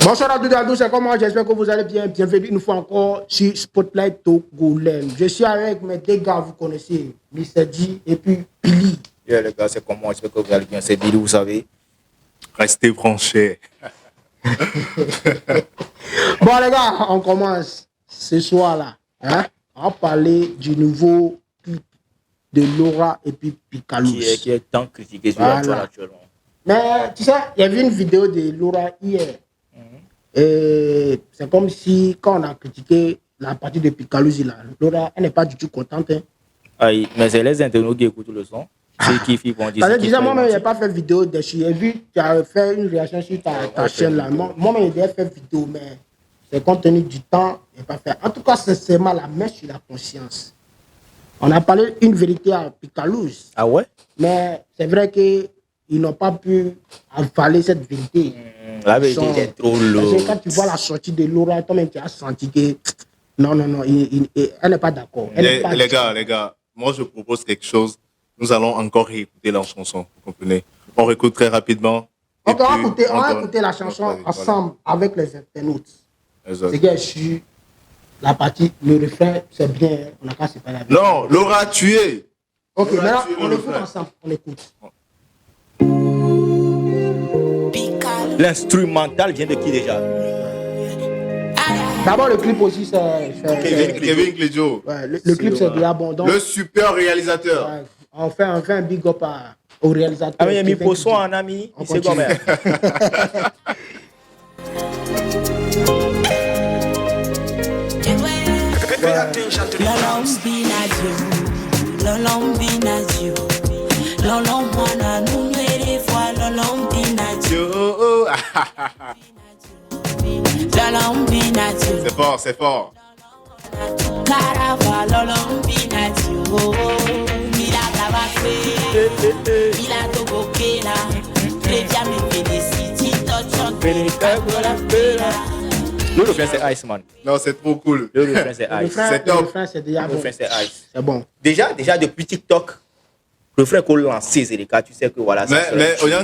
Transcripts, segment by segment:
Bonsoir à toutes et à tous, c'est comment? J'espère que vous allez bien. Bienvenue une fois encore sur Spotlight Togolais. Je suis avec mes deux gars, vous connaissez, Mr. D et puis Billy. Yeah, les gars, c'est comment? J'espère que vous allez bien. C'est Billy, vous savez. Restez branchés. Bon les gars, on commence ce soir-là. Hein? On va parler du nouveau clip de Laura et puis Picalous. Qui est tant critiqué sur la toile actuellement. Mais tu sais, il y avait une vidéo de Laura hier. Et c'est comme si, quand on a critiqué la partie de Picalous, Laura, elle n'est pas du tout contente. Hein. Aïe, mais c'est les internautes qui écoutent le son. C'est qui vont dire. Parce que déjà, moi-même, je n'ai pas fait vidéo dessus. J'ai vu, tu as fait une réaction sur ta chaîne là. Moi-même, j'ai fait vidéo, mais c'est compte tenu du temps, je n'ai pas fait. En tout cas, c'est mal la main sur la conscience. On a parlé une vérité à Picalous. Ah ouais? Mais c'est vrai qu'ils n'ont pas pu avaler cette vérité. La vérité est trop lourde. Parce que quand tu vois la sortie de Laura, toi-même, tu as senti que non, elle n'est pas d'accord. Les gars, moi je propose quelque chose. Nous allons encore réécouter la chanson, vous comprenez? On réécoute très rapidement. On va écouter la chanson ensemble avec les internautes. C'est que je suis la partie, le refrain, c'est bien, on n'a qu'à se parler. Non, Laura tué. Ok, maintenant on écoute ensemble, on écoute. L'instrumental vient de qui déjà? D'abord le clip aussi, c'est Kevin Clédio. Ouais, le clip c'est bien bon. Donc, le super réalisateur. Ouais, on fait un big up au réalisateur. Ah mais il a mis Poisson en ami, il sait comment. C'est fort. Le refrain c'est Iceman. Non, c'est trop cool. Le refrain c'est Ice. C'est top. Le refrain c'est déjà bon. C'est bon. Déjà depuis TikTok, le refrain qu'on lance, c'est les gars, tu sais que voilà. Mais on a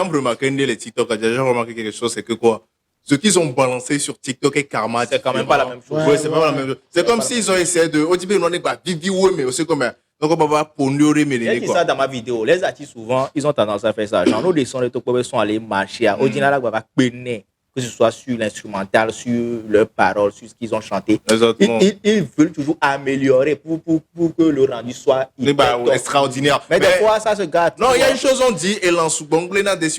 remarqué les TikTok, j'ai déjà remarqué quelque chose, c'est que quoi? Ce qu'ils ont balancé sur TikTok et Karma, c'est quand même pas la même chose. Ouais, c'est pas la même chose. C'est comme s'ils ont essayé de. Au début, on n'est pas vidéo, mais aussi comme. Donc, on va ponderer, mais les ça dans ma vidéo. Les artistes, souvent, ils ont tendance à faire ça. Genre, nous, les sons, les topos sont allés marcher. Au final, on va peiner, que ce soit sur l'instrumental, sur leurs paroles, sur ce qu'ils ont chanté. Ils veulent toujours améliorer pour que le rendu soit extraordinaire. Mais des fois, ça se gâte. Non, il y a une chose, on dit, et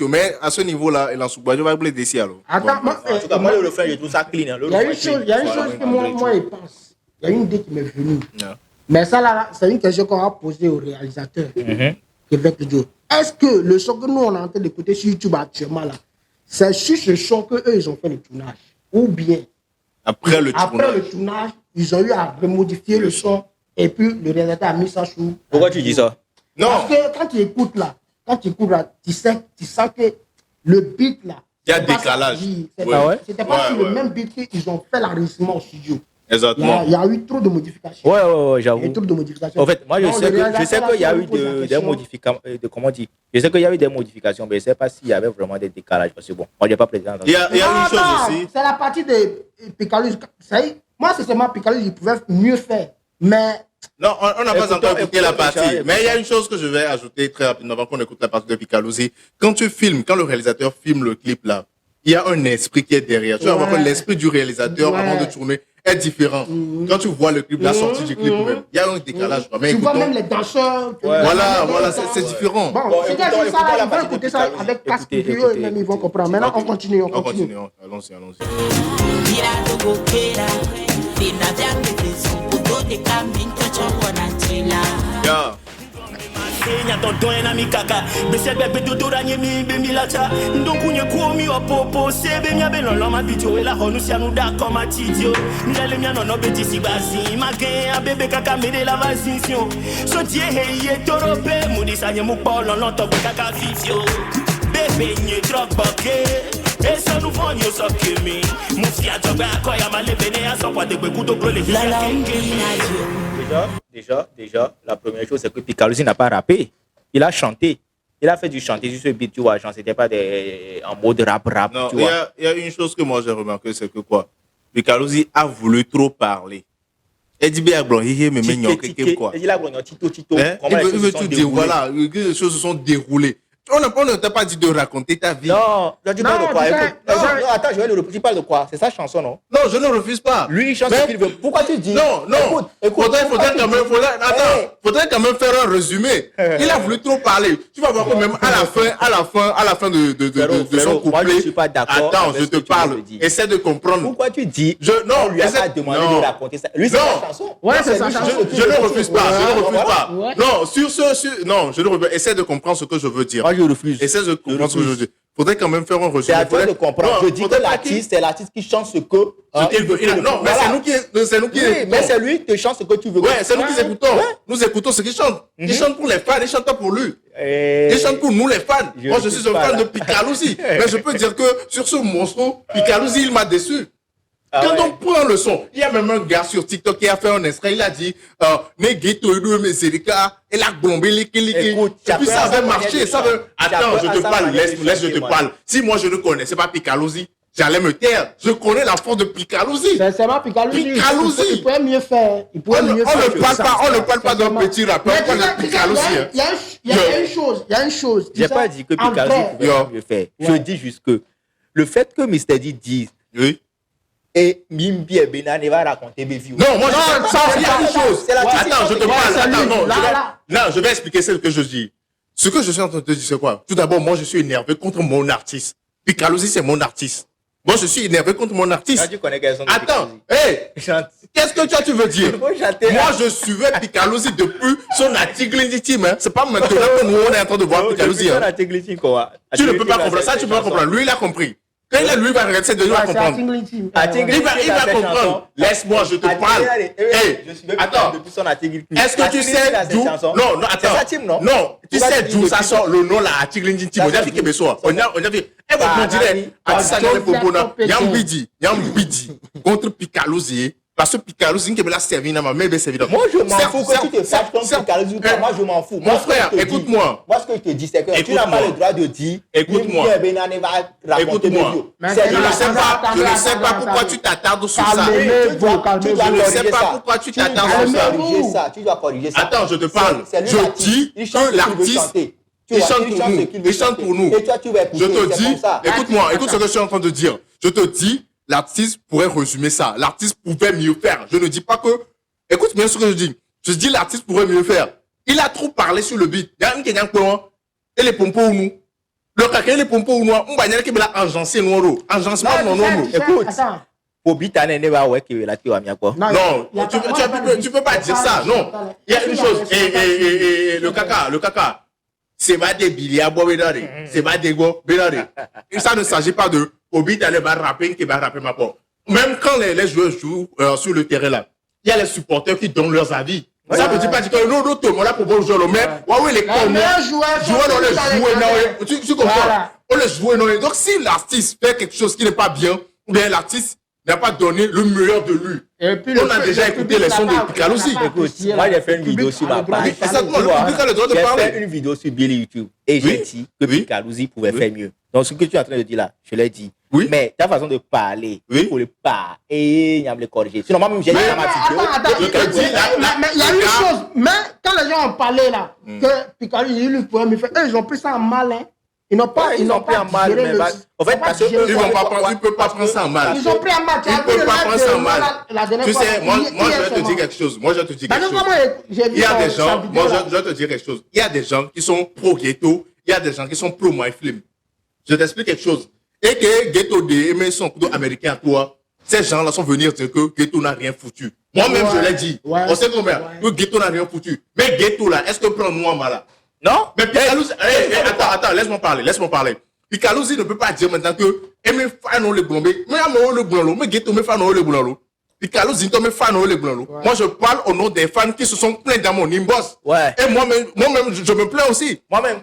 mais à ce niveau-là, je vais appeler Dessi alors. Attends, moi, le refrain, je trouve ça clean. Il y a une chose que moi, je pense. Il y a une idée qui m'est venue. Mais ça, là, c'est une question qu'on va poser au réalisateur. Est-ce que le son que nous, on est en train d'écouter sur YouTube actuellement, là, c'est sur ce son qu'eux, ils ont fait le tournage? Ou bien, après le tournage, ils ont eu à remodifier le son et puis le réalisateur a mis ça sur... Pourquoi tu dis ça? Non. Parce que quand tu écoutes là, tu sens que le beat là... Il y a décalage. C'était pas sur le même beat qu'ils ont fait l'enregistrement au studio. Exactement. Il y a eu trop de modifications. Ouais, j'avoue. Il y a eu trop de modifications. En fait, moi, je sais qu'il y a eu des modifications. Comment dire? Je sais qu'il y a eu des modifications, mais je ne sais pas s'il y avait vraiment des décalages. Parce que bon, moi, je n'ai pas président. Il y a une chose aussi. C'est la partie de Picalous. Moi, c'est seulement Picalous, il pouvait mieux faire. Mais. Non, on n'a pas encore écouté la partie. Mais il y a une chose que je vais ajouter très rapidement avant qu'on écoute la partie de Picalous. Quand le réalisateur filme le clip là, il y a un esprit qui est derrière. Tu vas voir que l'esprit du réalisateur avant de tourner est différent. Quand tu vois le clip, la sortie du clip même, il y a un décalage. Tu vois même les danseurs. Voilà, c'est différent. Bon, c'est bien ça, ils vont écouter ça avec casque vidéo et même ils vont comprendre. Maintenant, on continue. Allons-y. Yeah. Senya tonton na mikaka besebe bedodora nyemi bemilacha ndonkunye kuomi opopo sebe nyabe no loma video ela honusia nu da koma tidio ndele mia no beti sibasi mage abebe kaka mede la vacation so tie heye torope mudisa nye mukpolo no to kaka video bebe nye drug bucket esa nu vonyo so kimi mufia jogba akoya malebene aso kwa degbe kudo brole Déjà, la première chose, c'est que Picalous n'a pas rappé. Il a chanté. Il a fait du chanter sur ce beat, tu vois, genre, c'était pas en mode rap, non, tu vois. Il y a une chose que moi j'ai remarqué, c'est que quoi, Picalosi a voulu trop parler. Elle dit bien, blanc, il mais quoi. Il a tito. Il veut tout dire, voilà, que les choses se sont déroulées. On ne t'a pas dit de raconter ta vie. Non, tu parles de quoi? Non, attends, tu parles de quoi? C'est sa chanson, non? Non, je ne refuse pas. Lui, il chante ce qu'il veut. Pourquoi tu dis? Non. Écoute, faudrait quand même faire un résumé. Il a voulu trop parler. Tu vas voir que même à la fin de son couplet. Moi, je ne suis pas d'accord. Attends, je te parle. Essaie de comprendre. Pourquoi tu dis? Non, on lui a pas demandé de raconter ça. Lui, c'est sa chanson. Ouais, c'est sa chanson. Je ne refuse pas. Non, non, je ne refuse pas. Essaie de comprendre ce que je veux dire. Moi, je refuse. Essaie de comprendre ce que je veux dire. Faudrait quand même faire un résumé. C'est à toi de comprendre. Je dis que l'artiste, c'est l'artiste qui chante ce que. Non, mais c'est nous qui. Oui, mais c'est lui qui chante ce que tu veux. Ouais, c'est nous qui écoutons. Nous écoutons ce qu'il chante. Il chante pour les fans, il chante pas pour lui. Il chante pour nous les fans. Moi, je suis un fan de Picalosi. Mais je peux dire que sur ce morceau, Picalosi, il m'a déçu. Quand on prend le son, il y a même un gars sur TikTok qui a fait un extrait, il a dit Negeto Edo Meserika, et a glombé et puis ça avait marché, ça veut. Attends, je te parle, laisse, je te parle. Si moi je ne connaissais pas Picalosi, j'allais me taire. Je connais la force de Picalosi. C'est pas Picalosi. Il pourrait mieux faire. On ne parle pas d'un petit rappeur, on parle de Picalosi. Il y a une chose. J'ai pas dit que Picalosi pouvait mieux faire. Je dis juste que le fait que Mr. D dise et Mimbi et Benane va raconter mes vies. Non, moi il y a une chose. Attends, je te parle. Je vais expliquer ce que je dis. Ce que je suis en train de te dire, c'est quoi? Tout d'abord, moi, je suis énervé contre mon artiste. Picalosi, c'est mon artiste. Moi, je suis énervé contre mon artiste. Attends, qu'est-ce que tu veux dire? Moi, je suivais Picalosi depuis son article intime. C'est pas maintenant que nous, on est en train de voir Picalosi. Tu ne peux pas comprendre ça, tu peux pas comprendre. Lui, il a compris. Quand lui va regarder, il va comprendre. Il va comprendre. Laisse-moi, je te parle. Attends. Est-ce que tu sais d'où? Non, attends. Non, tu sais d'où ça sort le nom là, article intime. On a vu que soit. On a vu. On dirait, Yambidi contre Picalosi. Parce que Picalosi qui me l'a servi dans ma main, c'est évident. Moi, je m'en fous que tu te saches comme Picalosi. Moi, je m'en fous. Mon frère, écoute-moi. Moi, ce que je te dis, c'est que tu n'as pas le droit de dire. Écoute-moi. Écoute-moi. Je ne sais pas pourquoi tu t'attardes sur ça. Je ne sais pas pourquoi tu t'attardes sur ça. Tu dois corriger ça. Attends, je te parle. Je dis que l'artiste, il chante pour nous. Et toi, tu vas écouter. Je te dis, écoute-moi, écoute ce que je suis en train de dire. Je te dis, l'artiste pourrait résumer ça. L'artiste pouvait mieux faire. Je ne dis pas que... Écoute bien ce que je dis. Je dis l'artiste pourrait mieux faire. Il a trop parlé sur le beat. Il y a un qui est un et les pompos ou nous. Le caca, les pompos ou nous. On va dire qu'il va agencer nous. Agencement nous. Écoute. Au beat, non, tu peux pas dire ça. Non. Il y a une chose. Et le caca. C'est pas des billets c'est pas des go. Ça ne s'agit pas de Obi d'aller rapper qui va rapper ma porte. Même quand les joueurs jouent sur le terrain là, il y a les supporters qui donnent leurs avis. Ça ne veut pas dire que nous, tout le monde là pour bon jouer le même. Ouais, les joueurs dans les joueurs, tu comprends? On les joue non. Donc si l'artiste fait quelque chose qui n'est pas bien, ou bien l'artiste n'a pas donné le meilleur de lui. On a déjà écouté les sons de Picalosi. Écoute, moi j'ai fait une vidéo sur ma page. Exactement, le public a le droit de parler. J'ai fait une vidéo sur Billy YouTube et j'ai dit que Picalosi pouvait faire mieux. Donc ce que tu es en train de dire là, je l'ai dit. Oui. Mais ta façon de parler, il faut le pas et il y a me corriger. Sinon moi même j'ai dit dans ma vidéo. Mais il y a une chose, mais quand les gens ont parlé là, que Picalosi il lui pouvait me faire, ils ont pris ça en mal, hein. Ils n'ont pas pris en mal. En fait, parce que ils ne peuvent pas prendre ça en mal. Ils ont pris en mal. Ils ne peuvent pas prendre ça en mal. Tu sais, moi, je vais te dire quelque chose. Il y a des gens, moi, je vais te dire quelque chose. Il y a des gens qui sont pro-ghetto. Il y a des gens qui sont pro-MyFilm. Je t'explique quelque chose. Et que Ghetto aimait son couteau américain à toi, ces gens-là sont venus dire que Ghetto n'a rien foutu. Moi-même, je l'ai dit. On sait combien. Que Ghetto n'a rien foutu. Mais Ghetto là, est-ce que prend-nous en mal? Non? Mais Picalosi, attends, laisse-moi parler. Picalosi ne peut pas dire maintenant que Aimé fan le blondé, mais amour le blondé, mais Ghetto me fan le blondé. Picalosi me fan le blondé. Moi je parle au nom des fans qui se sont plaints dans mon inbox. Ouais. Et moi-même, je me plains aussi. Moi-même,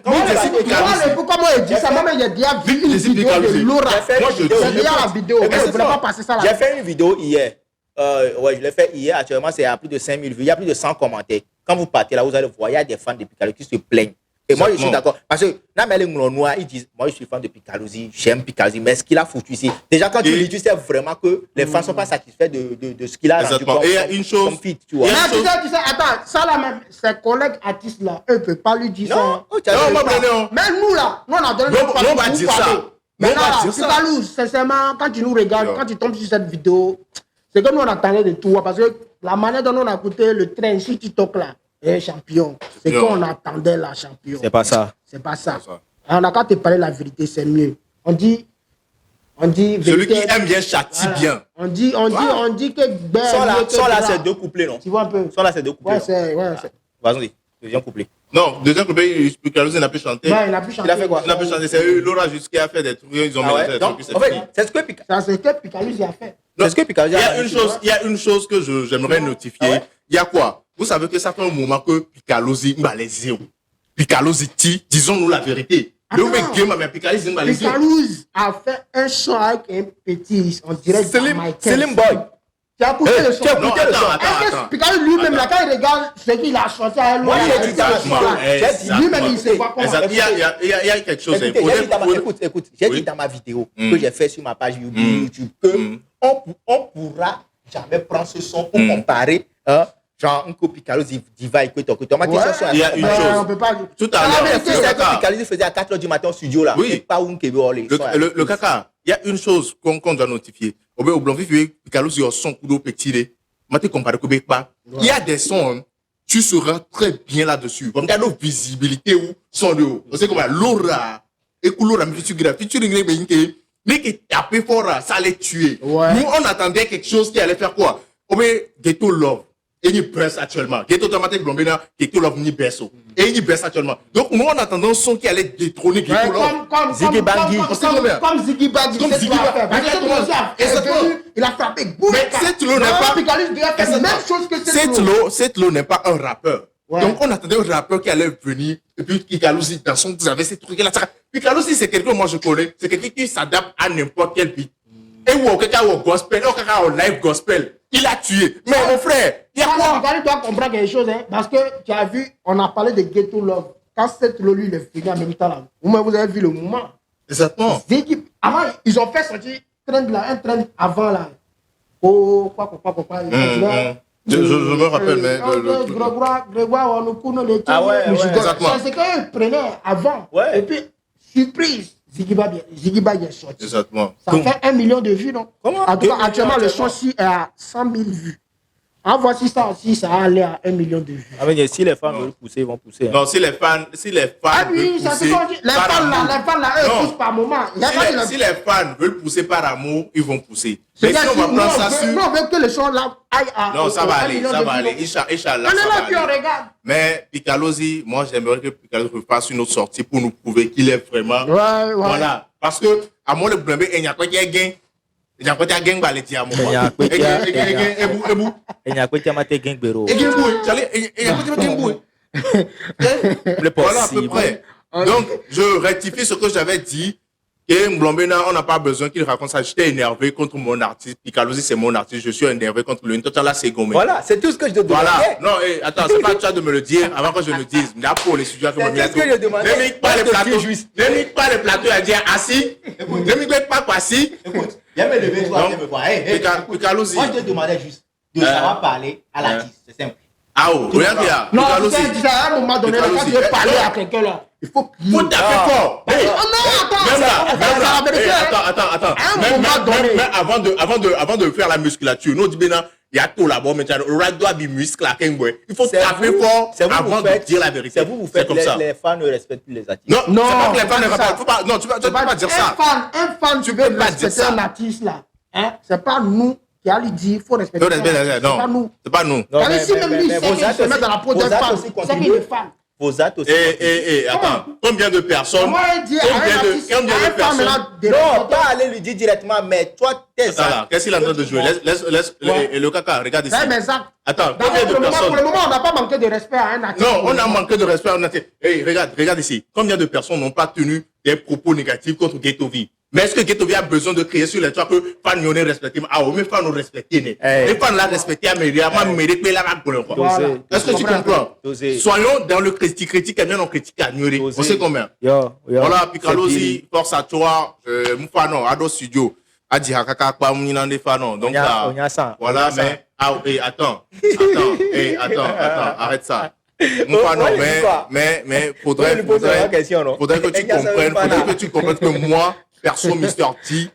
pourquoi moi je dis ça? Moi-même, j'ai déjà vu une vidéo de Laura. Moi je dis la vidéo. Je ne voulais pas passer ça là. J'ai fait une vidéo hier. Ouais, je l'ai fait hier. Actuellement, c'est à plus de 5000 vues. Il y a plus de 100 commentaires. Quand vous partez là, vous allez voir, il y a des fans de Picalosi qui se plaignent Et moi, je suis d'accord. Parce que, les Noir, ils disent, moi, je suis fan de Picalosi, j'aime Picalosi, mais ce qu'il a foutu ici, déjà, quand tu lis, tu sais vraiment que les fans ne sont pas satisfaits de ce qu'il a rendu comme, et il y a une chose. Comme feat, tu vois. Tu sais, attends, ça là même, ses collègues artistes là, eux ne peuvent pas lui dire Non, ça. Non, mais nous là, nous on a donné notre parole. On va dire ça. Mais là, Picalosi, sincèrement, quand tu nous regardes, quand tu tombes sur cette vidéo, c'est que nous on attendait de tout, parce que la manière dont on a écouté le train sur TikTok là, champion. C'est qu'on attendait la champion. C'est pas ça. C'est pas ça. On a qu'à te parler la vérité, c'est mieux. On dit celui qui aime bien châtie bien. On dit que Sans là, c'est deux couplets, non? Tu vois un peu. Sans là, c'est deux couplets. Vas-y. Deuxième couplet. Non, deuxième couplet, Picalosi n'a pu chanter. Ouais, il n'a pu chanter. Il a fait quoi? Il n'a pu chanter. C'est Laura qui a fait des trucs. Ils ont mis des trucs. En fait, c'est ce que Picalosi a fait. C'est ce que Picalosi a fait. Il y a une chose que j'aimerais notifier. Il y a quoi? Vous savez que ça fait un moment que Picalosi m'a les zéro. Picalosi, disons-nous la vérité. Picalosi a fait un son avec un petit, on dirait Slim Boy. Tu as écouté le son? Non, attends. Picalosi lui-même, là, quand il regarde ce qu'il a chanté à lui, lui-même, il se voit comment. Il y a quelque chose. Écoute, j'ai dit dans ma vidéo que j'ai fait sur ma page YouTube que on pourra jamais prendre ce son pour comparer genre un copie Picalosi Diva et Kweto. Il y a une chose. Tout à l'heure, c'est que Picalosi faisait à 4h du matin au studio là. Oui. Pas où le caca, il y a une chose qu'on doit notifier. Au blanc, Picalosi a son coup d'eau petit. Il y a des sons, tu seras très bien là-dessus. Comme nos visibilités ou son de haut. C'est comme Laura et Laura, mais qui tapait fort, ça allait tuer. Nous, on attendait quelque chose qui allait faire quoi? Ghetto Love. Et il baisse actuellement. Ghetto Automatique Blombena, Ghetto Love ni baisse. Et il baisse actuellement. Donc, nous, on attendait un son qui allait détrôner Ghetto Love. Comme Ziggy Bangi. Comme Ziggy Bangi. Il a frappé. Mais cette l'eau n'est pas un rappeur. Donc, on attendait un rappeur qui allait venir. Et puis, Picalosi, dans son, vous avez ces trucs-là. Picalosi, c'est quelqu'un que moi je connais. C'est quelqu'un qui s'adapte à n'importe quel beat. Et ou au gospel, au live gospel. Il a tué. Mais mon frère, il y a quoi? Tu dois comprendre quelque chose, hein, parce que tu as vu, on a parlé de Ghetto Love. Quand cette lui, il est venu en même temps là. Vous avez vu le moment. Exactement. Avant, ils ont fait sortir un trend avant là. Oh, quoi. Je me rappelle, mais. Grégoire, on nous connaît les trucs. Exactement. C'est qu'ils prenaient avant. Et puis, surprise. Ziggy Bangi est sorti. Exactement. Ça fait 1 million de vues, non? Comment? En tout cas, actuellement, le son-ci est à 100 000 vues. Voici ça aussi, ça va aller à 1 million de vues. Ah, mais si les fans veulent pousser, ils vont pousser. Non, si les fans oui, veulent c'est pousser ce qu'on dit. Les fans là, eux, poussent par moment. Si les fans veulent pousser par amour, ils vont pousser. Mais si on va prendre ça sur... Non, on veut que le son là aille à... Non, ça va aller. Inch'Allah, on est là, puis on regarde. Mais Picalosi, moi, j'aimerais que Picalosi fasse une autre sortie pour nous prouver qu'il est vraiment... Voilà. Parce que, à moi, le problème, il y a quoi qui est gain. Il y a quoi qui est gain, bah, les tiens, moi. Il y a quoi qui est gain, il y a quoi qui est gain, Béro. Il y a quoi qui est gain, voilà, à peu près. Donc, je rectifie ce que j'avais dit. Et Mblombena, on n'a pas besoin qu'il raconte ça. J'étais énervé contre mon artiste. Picalosi, c'est mon artiste. Je suis énervé contre lui. Là, c'est gommé. Voilà, c'est tout ce que je te demande. Voilà. Non, attends, c'est pas à toi de me le dire avant que je le dise. Là, pour les sujets que c'est ce que je demandais. Ne mique pas les plateaux à dire assis. Ne mique pas assis. Écoute, viens me lever, toi, viens me voir. Picalosi. Moi, je te demandais juste de savoir parler à l'artiste. C'est simple. Ah, oh, regarde là. Non, tu sais, à un moment donné, quand tu veux parler à quelqu'un là, il faut crier. Faut taper fort. Attends. Mais avant de faire la musculature, nous disons, il y a tout là-bas, mais le rap doit être muscle là, il faut taper fort avant de dire la vérité. C'est vous faites comme ça. Les fans ne respectent plus les artistes. Non, c'est pas que les fans ne respectent pas. Non, tu peux pas dire ça. Un fan, tu veux respecter un artiste là. C'est pas nous qui a lui dit, il faut respecter. Non, c'est pas nous. Si même lui, il se met dans la peau d'un fan, c'est qu'il est fan. Vos actes aussi. Attends, combien de personnes? Combien de personnes? Non, pas aller lui dire directement, mais toi, t'es ça. Qu'est-ce qu'il est en train de jouer? Laisse le caca, regarde ici. Attends, combien de personnes? Pour le moment, on n'a pas manqué de respect à un artiste. Non, on a manqué de respect à un artiste. Regarde ici. Combien de personnes n'ont pas tenu des propos négatifs contre Ghetto V? Mais est-ce que Ghetto a besoin de crier sur les toits que fan nous respecté? Ah, mais fan nous respecté. Les fans l'a respecté à Média, moi, mérite la bague. Est-ce que tu comprends? Soyons dans le critique, et bien on critique à Nuri. On sait combien? Voilà, Picalosi, force à toi, Moufano, Ado Studio. Adi Hakaka, pas Mouninan des fans. Donc, voilà, mais, attends, arrête ça. Moufano, mais, faudrait que tu comprennes que moi, perso, Mr. T,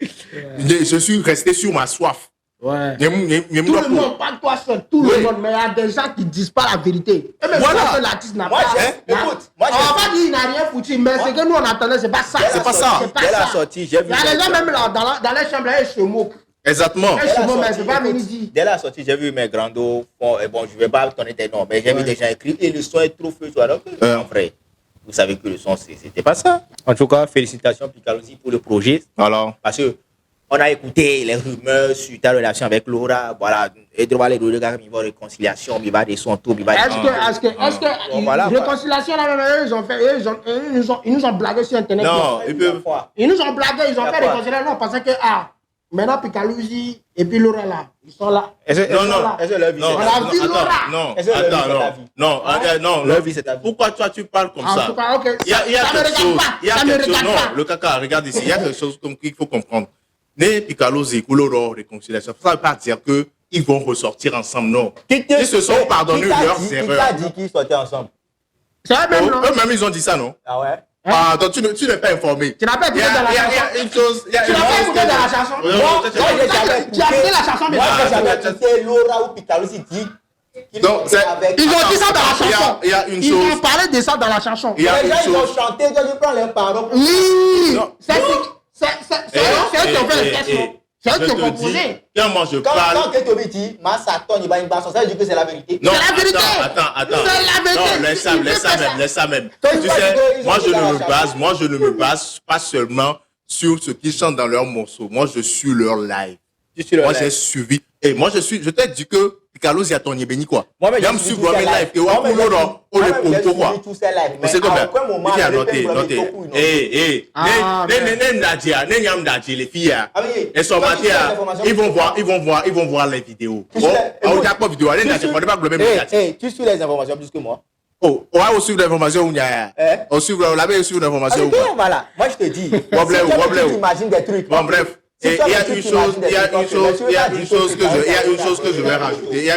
je suis resté sur ma soif. Ouais. Tout le monde, pas toi seul, tout le monde, mais il y a des gens qui disent pas la vérité. Et même si l'artiste n'a pas. Écoute, on va pas dire qu'il n'a rien foutu, mais ce que nous on attendait, c'est pas ça. C'est pas ça. Dès la sortie, j'ai vu. Il y a des gens même là, dans les chambres, ils se moquent. Exactement. Dès la sortie, j'ai vu mes grandos. Bon, je vais pas donner des noms, mais j'ai vu des gens écrire et le son est trop feu. Alors, en vrai. Vous savez que le son, c'était pas ça. En tout cas, félicitations Picalosi pour le projet. Alors. Parce que on a écouté les rumeurs sur ta relation avec Laura. Voilà. Et de voir les deux gars, il va réconciliation, il va descendre tout, il va. Est-ce que réconciliation là même ils ont fait, ils nous ont blagué sur internet. Non, ils nous ont blagué, ils ont fait réconciliation. Non, parce que maintenant Picalosi et puis Laura là, ils sont là. Non. Pourquoi toi tu parles comme ça? Il y a quelque chose. Non, le caca, regarde ici. Il y a quelque chose qu'il faut comprendre. Les Picalosi, Kouloro, réconciliation, ça ne veut pas dire qu'ils vont ressortir ensemble, non. Ils se sont pardonnés leurs erreurs. Qui t'a dit qu'ils sortaient ensemble? C'est eux-mêmes, non? Eux-mêmes, ils ont dit ça, non? Ah ouais? Ah, donc tu n'es pas informé. Tu n'as pas écouté dans la chanson. Il y a une chose. Tu n'as pas écouté dans la chanson. Tu as écouté la chanson, mais j'avais écouté Laura ou Picalosi dit. Ils ont dit ça dans la chanson. Il y a une chose. Ils ont parlé de ça dans la chanson. Il y a une chose. Ils ont chanté, ils prennent les paroles. Oui. C'est eux qui ont fait les textes. C'est eux qui ont composé. Quand moi je parle. Quand Ketobi dit, Massaton, il va une basson, ça veut dire que c'est la vérité. Non, c'est la vérité. Attends. C'est la vérité. Non, laisse ça même. Tu sais, moi je ne me base pas seulement sur ce qu'ils chantent dans leurs morceaux. Moi, je suis leur live. Moi, j'ai suivi. Et moi, je t'ai dit que Picalosi a ton béni quoi. Moi, mais je me suis vraiment live. Et ouais, pour l'autre, on les pompe quoi. On sait combien. Il a noté. Les filles, elles sont matées. Ils vont voir les vidéos. On n'a pas vidéo. Tu suis les informations plus que moi. Oh, on a aussi l'information où il y a. On l'avait aussi l'information. Voilà. Moi, je te dis. Tu imagines des trucs. Bon, bref. Et il y a une chose que je vais rajouter.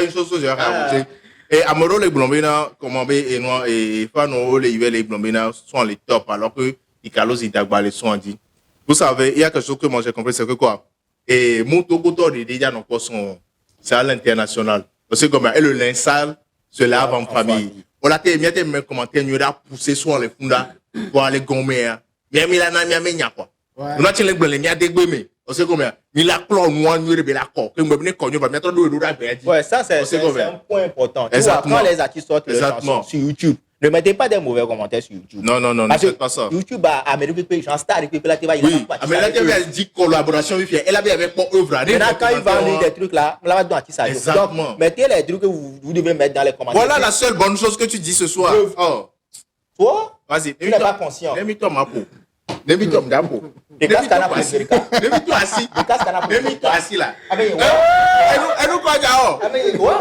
Et Amoro les Blombina, Komambe et Noir et Fano les Blombina sont les top alors que Picalosi Dagba les sont dit. Vous savez, il y a quelque chose que moi j'ai compris, c'est que quoi? Et Motokoto déjà non pas son, c'est à l'international. Parce que comme et le linge sale se lave en famille. On a été mis mes commentaires, nous a poussé sur les funda pour aller gommer. Bien mis la namia menya quoi. On a tiré les blancs, les dégbémé. On sait combien. Il a clos moi nous rébé la corps. Que me venir connu va mettre le doigt bien dit. Ouais, ça c'est un point important. Tu vois, quand les artistes sortent leurs chansons sur YouTube, ne mettez pas des mauvais commentaires sur YouTube. Non, ne faites pas ça. YouTube a américain genre star et puis là tu vas oui, mais là tu as dit collaboration oui, elle avait avec pour œuvre. Quand il va lire des trucs là, on va donner artiste ça. Exactement. Mettez les trucs que vous devez mettre dans les commentaires. Voilà la seule bonne chose que tu dis ce soir. Oh. Toi? Vas-y, tu n'es pas conscient. Mets-toi ma peau. Mets-toi ma peau. Mets-toi assis. Mets-toi assis là. Et nous quoi d'abord?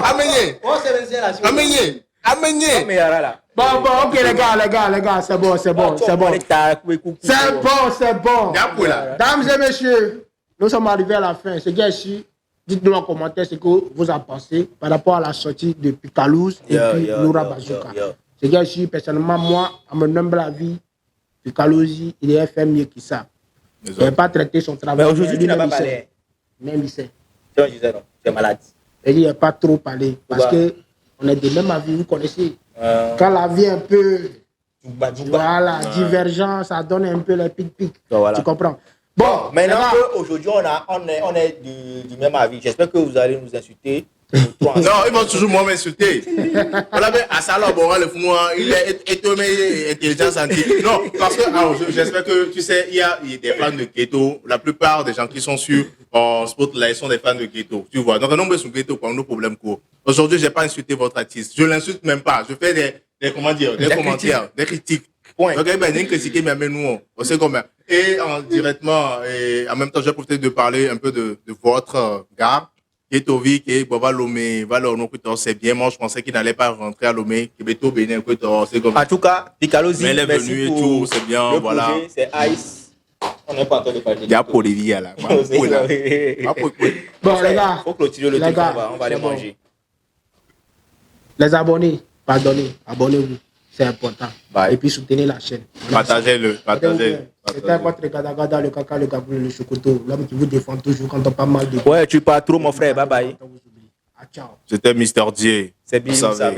Amenez. Bon, ok les gars, c'est bon. Dames et messieurs, nous sommes arrivés à la fin. Ce gars ici, dites-nous en commentaire ce que vous en pensez par rapport à la sortie de Picalosi et puis Laura Bazooka. Ce gars ici, personnellement, moi, à mon humble avis, Picalosi, il est fait mieux que ça. Il n'a pas traité son travail. Mais aujourd'hui, tu n'as pas parlé. Même il sait. Tu es malade. Il n'a pas trop parlé. Parce qu'on est de même avis, vous connaissez. Quand la vie est un peu divergente, ça donne un peu les pic-pic. Tu comprends? Bon, maintenant qu'aujourd'hui, on est du même avis, j'espère que vous allez nous insulter. Non, ils vont toujours moi m'insulter. On l'avait à Salah, il est étonné, intelligent, scientifique. Non, parce que j'espère que tu sais, il y a des fans de Ghetto. La plupart des gens qui sont sur Spotlight sont des fans de Ghetto. Tu vois, donc un nombre sur Ghetto, pas un problème quoi. Aujourd'hui, j'ai pas insulté votre artiste. Je l'insulte même pas. Je fais des commentaires, des critiques. Point. Donc, il y a une critique, mais nous, on sait comment. Et directement, et en même temps, j'ai profité de parler un peu de votre gare, qui est au Vic, et Boba Lomé, Valorno, c'est bien. Moi, je pensais qu'il n'allait pas rentrer à Lomé, qui est Beto Bénin, c'est comme. En tout cas, Picalosi, mais elle est venue et tout, c'est bien, voilà. C'est Ice. On n'est pas en train de parler. Il y a Bolivia là. Bon, les gars. Faut clôturer le truc, on va aller manger. Les abonnés, pardonnez, abonnez-vous. C'est important. Bye. Et puis soutenez la chaîne. Partagez-le. C'était votre Gada, le caca, le gaboulé, le chocoto, l'homme qui vous défend toujours quand on pas mal de. Ouais, tu parles trop, mon frère. Bye bye. Ciao. C'était Mr. Dieu. C'est bien, ça.